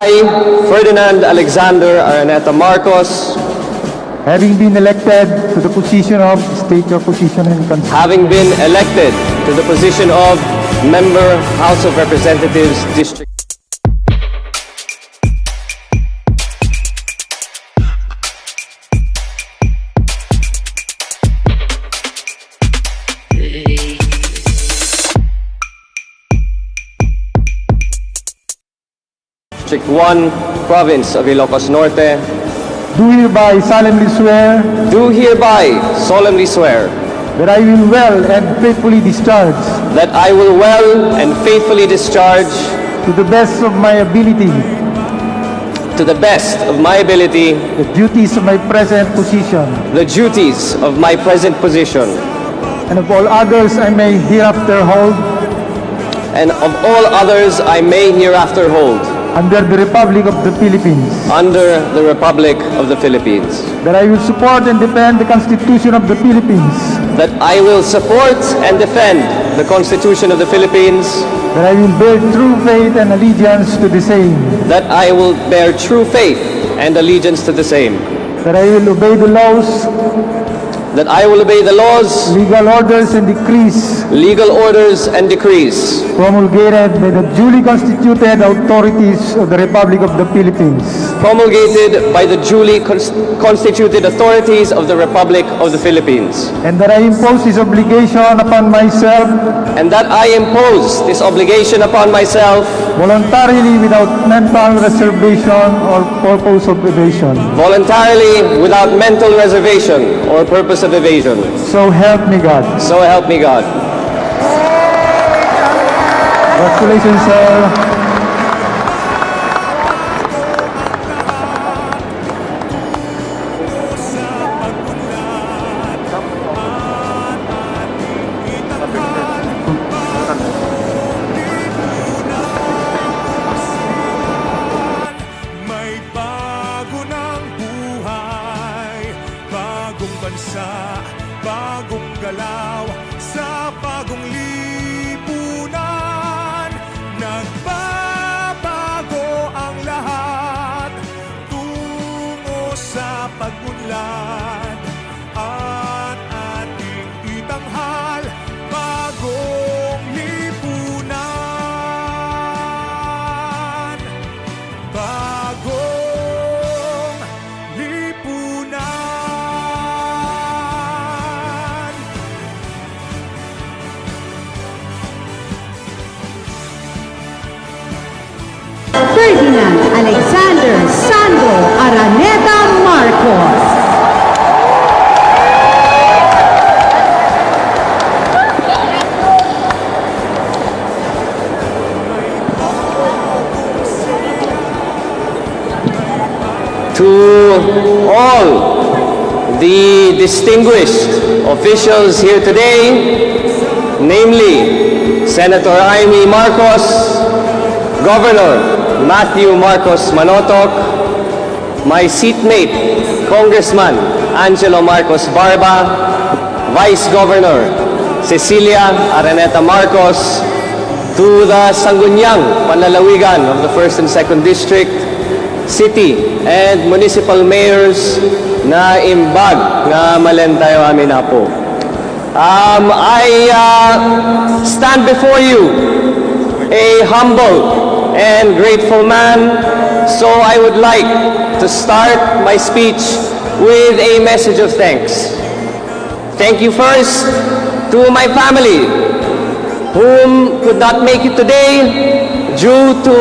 I, Ferdinand Alexander Araneta Marcos, having been elected to the position of state your position and consent. having been elected to the position of Member, House of Representatives, District District 1, Province of Ilocos Norte, Do hereby solemnly swear do hereby solemnly swear that I will well and faithfully discharge that I will well and faithfully discharge to the best of my ability to the best of my ability the duties of my present position, the duties of my present position, and of all others I may hereafter hold and of all others I may hereafter hold under the Republic of the Philippines. under the Republic of the Philippines. That I will support and defend the Constitution of the Philippines. That I will support and defend the Constitution of the Philippines. That I will bear true faith and allegiance to the same. That I will bear true faith and allegiance to the same. That I will obey the laws, That I will obey the laws, legal orders, and decrees legal orders, and decrees promulgated by the duly constituted authorities of the Republic of the Philippines. promulgated by the duly constituted authorities of the Republic of the Philippines. And that I impose this obligation upon myself And that I impose this obligation upon myself voluntarily without mental reservation or purpose of evasion. voluntarily without mental reservation or purpose of evasion. So help me God. So help me God. Congratulations, sir. May bago ng buhay, bagong bansa, bagong galaw, sa bagong lipunan. Nagbabago ang lahat, tungo sa pag-unlad, at ating itanghal, bagong lipunan. Bagong lipunan. Ferdinand Alexander Sandro Araneta Marcos. To all the distinguished officials here today, namely Senator Jaime Marcos, Governor Matthew Marcos Manotoc, my seatmate, Congressman Angelo Marcos Barba, Vice Governor Cecilia Araneta Marcos, to the Sangguniang Panlalawigan of the 1st and 2nd District, City and Municipal Mayors na imbag nga malentayo amin na po. I stand before you a humble and grateful man, so I would like to start my speech with a message of thanks. Thank you first to my family, whom could not make it today due to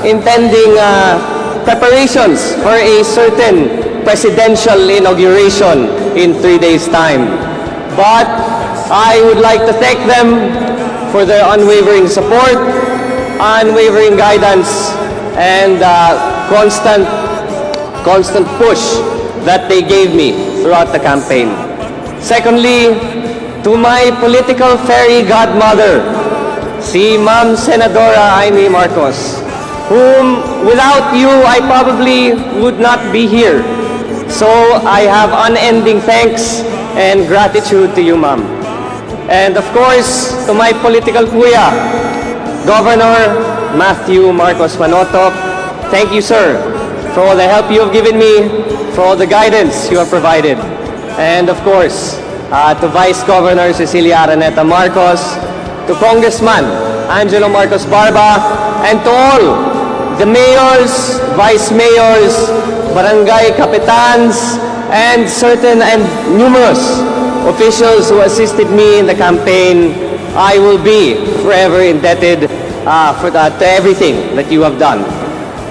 impending preparations for a certain presidential inauguration in 3 days' time. But I would like to thank them for their unwavering support, unwavering guidance, and constant push that they gave me throughout the campaign. Secondly, to my political fairy godmother, si Ma'am Senadora Jaime Marcos, whom without you I probably would not be here. So I have unending thanks and gratitude to you, Ma'am. And of course, to my political kuya, Governor Matthew Marcos Manotoc, thank you, sir, for all the help you have given me, for all the guidance you have provided. And of course, to Vice Governor Cecilia Araneta Marcos, to Congressman Angelo Marcos Barba, and to all the mayors, vice mayors, barangay kapitans, and numerous officials who assisted me in the campaign. I will be forever indebted to everything that you have done.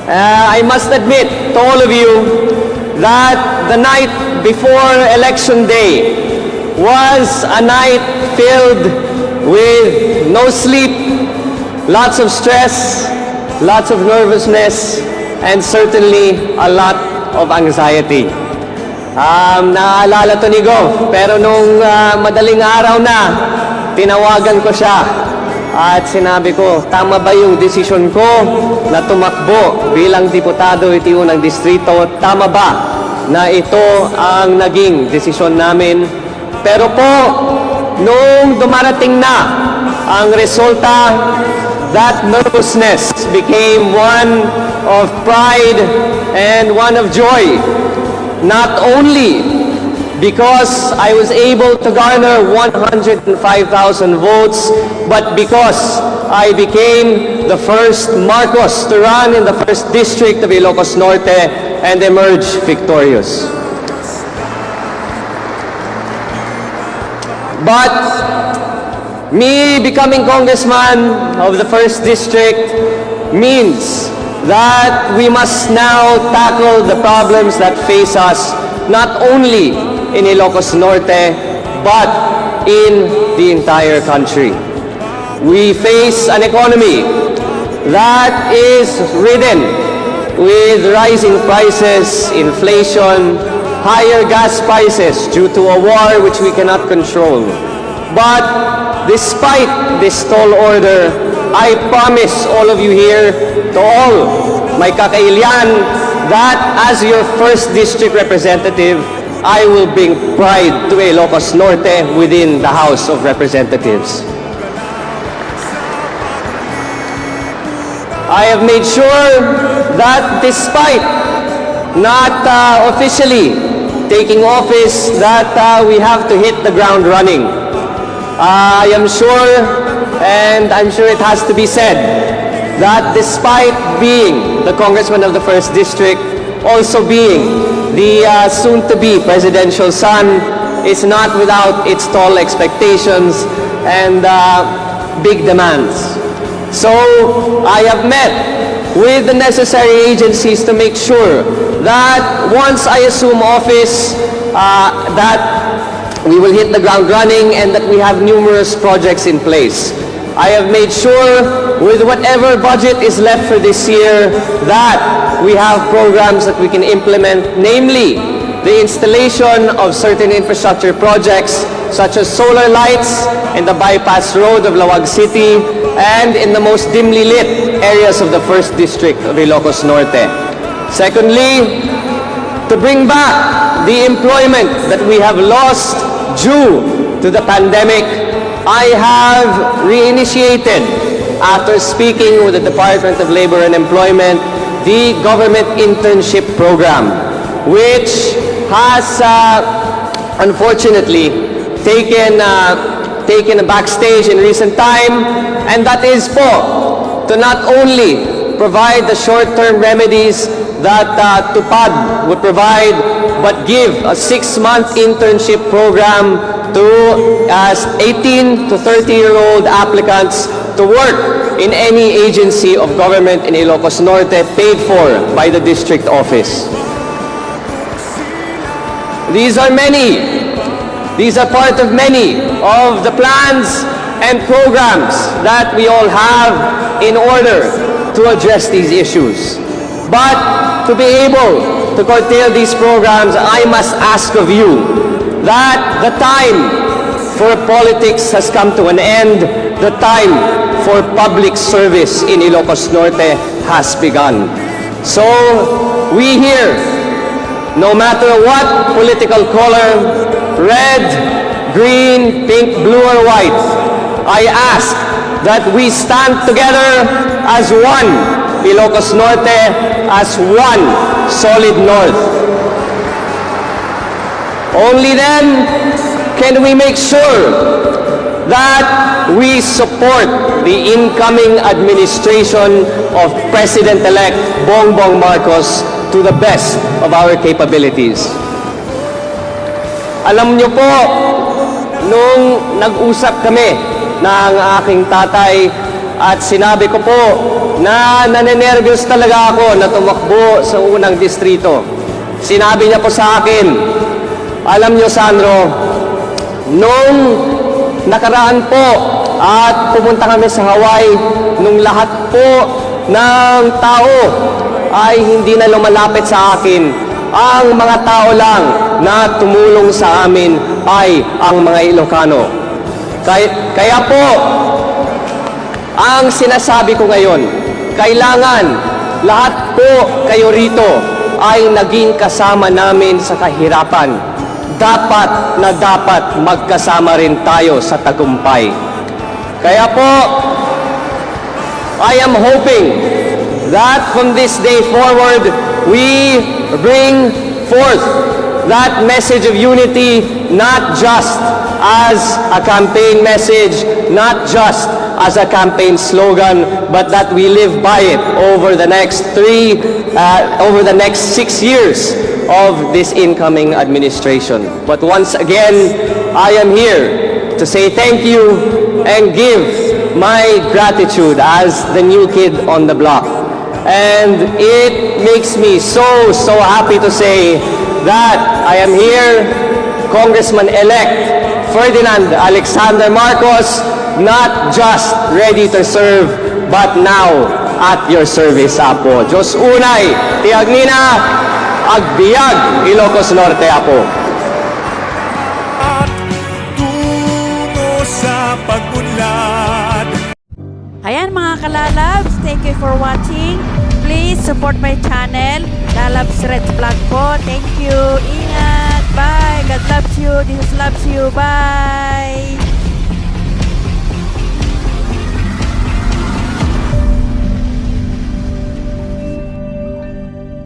I must admit to all of you that the night before Election Day was a night filled with no sleep, lots of stress, lots of nervousness, and certainly a lot of anxiety. Naalala to ni Gov, pero nung madaling araw na, tinawagan ko siya at sinabi ko, tama ba yung desisyon ko na tumakbo bilang diputado ito ng distrito? Tama ba na ito ang naging desisyon namin? Pero po, nung dumarating na ang resulta, that nervousness became one of pride and one of joy. Not only because I was able to garner 105,000 votes, but because I became the first Marcos to run in the 1st District of Ilocos Norte and emerge victorious. But me becoming congressman of the 1st District means that we must now tackle the problems that face us not only in Ilocos Norte but in the entire country. We face an economy that is ridden with rising prices, inflation, higher gas prices due to a war which we cannot control. But despite this tall order, I promise all of you here, to all my kakailian, that as your 1st District representative, I will bring pride to Ilocos Norte within the House of Representatives. I have made sure that despite not officially taking office, that we have to hit the ground running. I am sure, and I'm sure it has to be said, that despite being the congressman of the 1st District, also being the soon-to-be presidential son, is not without its tall expectations and big demands. So I have met with the necessary agencies to make sure that once I assume office, that we will hit the ground running and that we have numerous projects in place. I have made sure with whatever budget is left for this year that we have programs that we can implement, namely the installation of certain infrastructure projects such as solar lights in the bypass road of Lawag City and in the most dimly lit areas of the 1st District of Ilocos Norte. Secondly, to bring back the employment that we have lost due to the pandemic, I have reinitiated, after speaking with the Department of Labor and Employment, the government internship program, which has unfortunately taken a backstage in recent time, and that is to not only provide the short-term remedies that TUPAD would provide, but give a 6-month internship program to 18 to 30-year-old applicants to work in any agency of government in Ilocos Norte paid for by the district office. These are part of many of the plans and programs that we all have in order to address these issues. But to be able to curtail these programs, I must ask of you that the time for politics has come to an end. The time for public service in Ilocos Norte has begun. So we here, no matter what political color, red, green, pink, blue, or white, I ask that we stand together as one Ilocos Norte as one solid north. Only then can we make sure that we support the incoming administration of President-elect Bongbong Marcos to the best of our capabilities. Alam niyo po, nung nag-usap kami ng aking tatay at sinabi ko po na nanenervyos talaga ako na tumakbo sa unang distrito. Sinabi niya po sa akin, alam niyo Sandro, nung nakaraan po at pumunta kami sa Hawaii, nung lahat po ng tao ay hindi na lumalapit sa akin, ang mga tao lang na tumulong sa amin ay ang mga Ilocano. Kaya po, ang sinasabi ko ngayon, kailangan lahat po kayo rito ay naging kasama namin sa kahirapan. Dapat na dapat magkasama rin tayo sa tagumpay. Kaya po, I am hoping that from this day forward, we bring forth that message of unity, not just as a campaign message, not just as a campaign slogan, but that we live by it over the next 6 years of this incoming administration. But once again, I am here to say thank you and give my gratitude as the new kid on the block. And it makes me so happy to say that I am here, Congressman-elect Ferdinand-elect Sandro Marcos, not just ready to serve, but now at your service, Apo. Diyos unay, tiyag nina, agbiag, Ilocos Norte, Apo. At tungo sa pag-unlad. Ayan mga kalalabs, thank you for watching. Please support my channel, Lalabs Red Vlog po. Thank you. Ingat. Bye. God loves you. Jesus loves you. Bye.